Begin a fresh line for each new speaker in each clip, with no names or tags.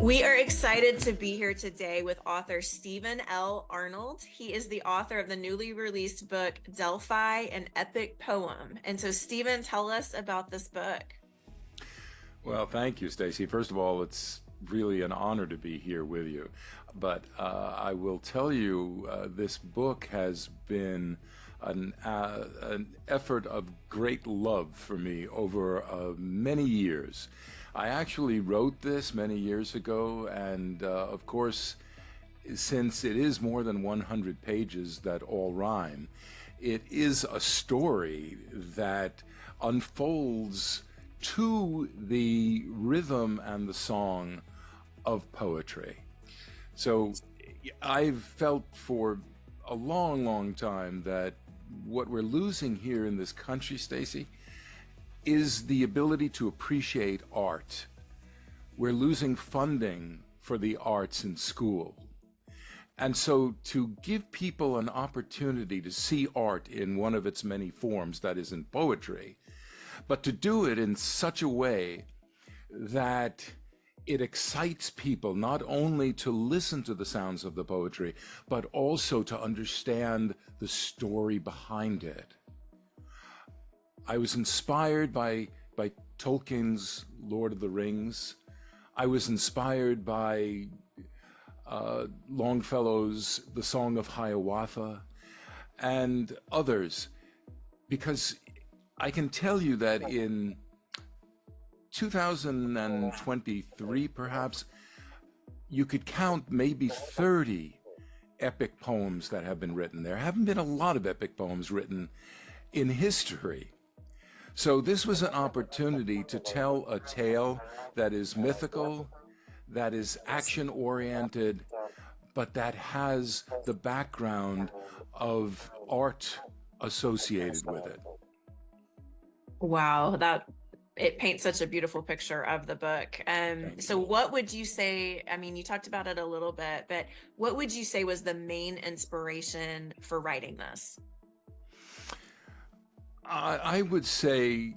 We are excited to be here today with author Stephen L. Arnold. He is the author of the newly released book, Delphi, an Epic Poem. And so, Stephen, tell us about this book.
Well, thank you, Stacy. First of all, it's really an honor to be here with you. But I will tell you, this book has been an effort of great love for me over many years. I actually wrote this many years ago, and of course, since it is more than 100 pages that all rhyme, it is a story that unfolds to the rhythm and the song of poetry. So I've felt for a long, long time that what we're losing here in this country, Stacy, is the ability to appreciate art. We're losing funding for the arts in school. And so to give people an opportunity to see art in one of its many forms, that is in poetry, but to do it in such a way that it excites people not only to listen to the sounds of the poetry, but also to understand the story behind it. I was inspired by Tolkien's Lord of the Rings. I was inspired by Longfellow's The Song of Hiawatha and others, because I can tell you that in 2023, perhaps, you could count maybe 30 epic poems that have been written. There haven't been a lot of epic poems written in history. So this was an opportunity to tell a tale that is mythical, that is action-oriented, but that has the background of art associated with it.
Wow, that it paints such a beautiful picture of the book.
Thank
So
you.
what would you say? I mean, you talked about it a little bit, but what would you say was the main inspiration for writing this?
I would say,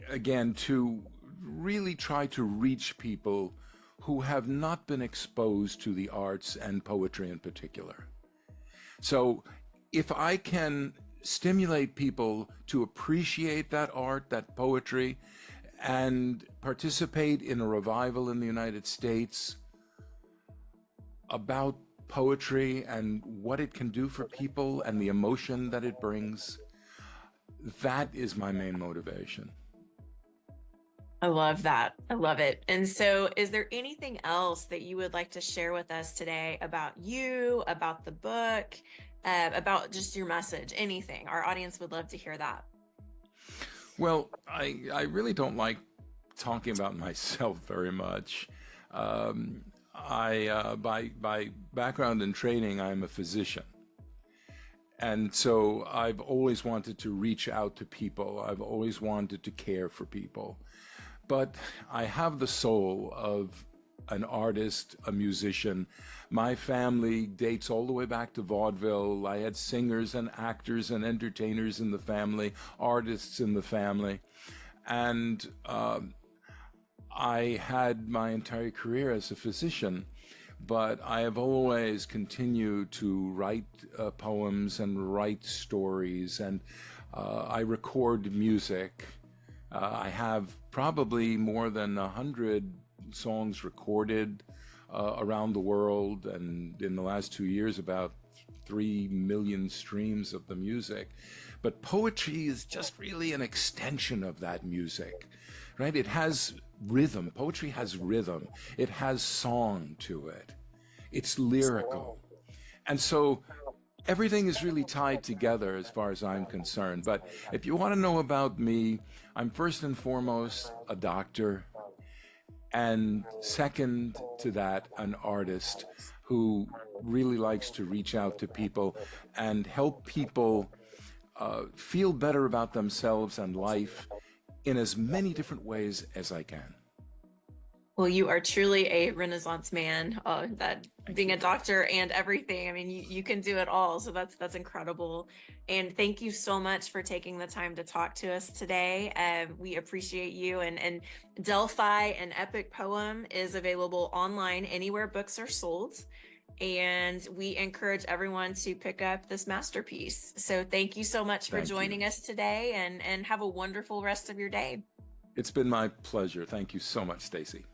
again, to really try to reach people who have not been exposed to the arts and poetry in particular. So if I can stimulate people to appreciate that art, that poetry, and participate in a revival in the United States about poetry and what it can do for people and the emotion that it brings, that is my main motivation.
I love that. I love it. And so, is there anything else that you would like to share with us today about you, about the book, about just your message, anything? Our audience would love to hear that.
Well, I really don't like talking about myself very much. By background and training, I'm a physician. And so I've always wanted to reach out to people. I've always wanted to care for people. But I have the soul of an artist, a musician. My family dates all the way back to vaudeville. I had singers and actors and entertainers in the family, artists in the family. And I had my entire career as a physician, but I have always continued to write poems and write stories, and I record music. I have probably more than 100 songs recorded around the world, and in the last 2 years, about 3 million streams of the music. But poetry is just really an extension of that music, right? It has rhythm. Poetry has rhythm. It has song to it. It's lyrical. And so everything is really tied together as far as I'm concerned. But if you want to know about me, I'm first and foremost a doctor, and second to that, an artist who really likes to reach out to people and help people feel better about themselves and life in as many different ways as I can.
Well, you are truly a Renaissance man. That
Thank
being a
you.
doctor and everything. I mean, you can do it all. So that's incredible. And thank you so much for taking the time to talk to us today. We appreciate you. And Delphi, an epic poem, is available online anywhere books are sold. And we encourage everyone to pick up this masterpiece. So thank you so much for
Thank you.
joining us today, and have a wonderful rest of your day.
It's been my pleasure. Thank you so much, Stacy.